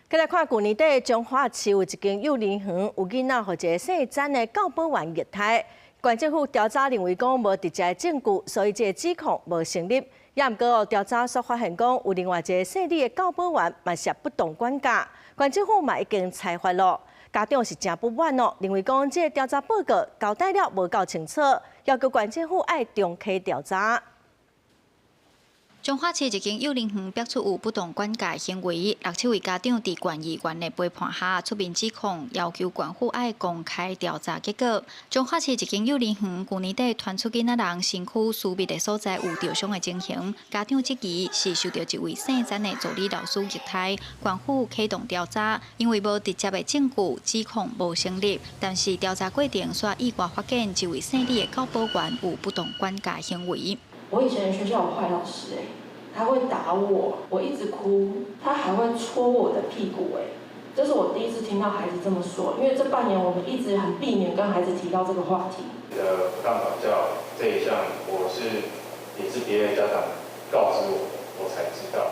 再来看，去年底彰化市有一间幼儿园，有囡仔和一个姓詹的教保员虐待。县政府调查认为讲无直接证据，所以这个指控无成立。也毋过调查所发现讲，有另外一个姓李的教保员嘛涉不当管教。县政府嘛已经裁罚了，家长是真不满哦，认为讲这个调查报告交代了无够清楚，要求县政府爱重启调查。 彰化市一间幼儿园爆出有不当管教行为，67位家长伫县议员的陪伴下出面指控，要求县府爱公开调查结果。彰化市一间幼儿园去年底传出囡仔人身躯私密的所在有受伤的情形，家长质疑是受到一位姓詹的助理老师虐待，县府启动调查，因为无直接的证据，指控无成立。但是调查过程却意外发现，这位姓李的教保员有不当管教行为。 我以前学校有坏老师他会打我，我一直哭，他还会戳我的屁股这是我第一次听到孩子这么说，因为这半年我们一直很避免跟孩子提到这个话题。不当管教这一项，也是别的家长告知我才知道，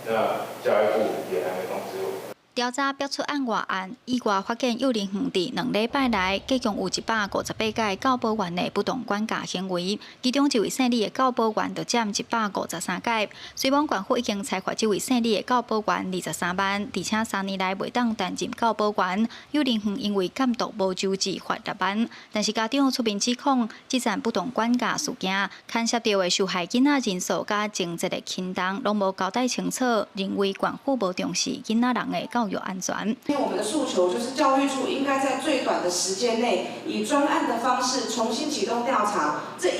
那教育部也还没通知我。 调查爆出案外案，意外发现幼儿园伫2礼拜内，计共有158个教保员的不当管教行为，其中一位姓李的教保员就占153个。虽然县府已经裁罚这位姓李的教保员23万，而且3年内未当担任教保员，幼儿园因为监督无周至罚6万。但是家长出面指控，这件不当管教事件牵涉到的受害囡仔人数甲情节的轻重，拢无交代清楚，认为县府无重视囡仔人的教育安全。因为我们的诉求就是教育处应该在最短的时间内，以专案的方式重新启动调查。针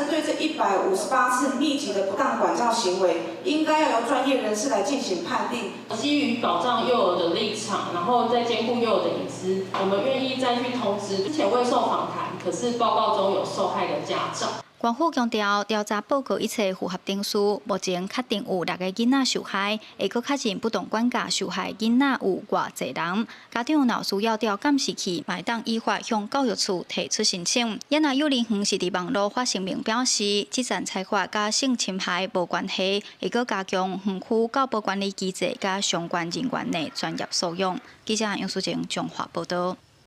对这158次密集的不当管教行为，应该要由专业人士来进行判定。基于保障幼儿的立场，然后再兼顾幼儿的隐私，我们愿意再去通知之前未受访谈，可是报告中有受害的家长。 县府强调，调查报告一切符合定数，目前确定有6个囡仔受害，会搁确认不当管教受害囡仔有偌济人。家长若需要调监视器，会当依法向教育处提出申请。也若幼儿园是伫网络发声明表示，这件裁罚甲性侵害无关系，会搁加强园区教保管理机制甲相关人员的专业素养。记者杨淑静综合报道。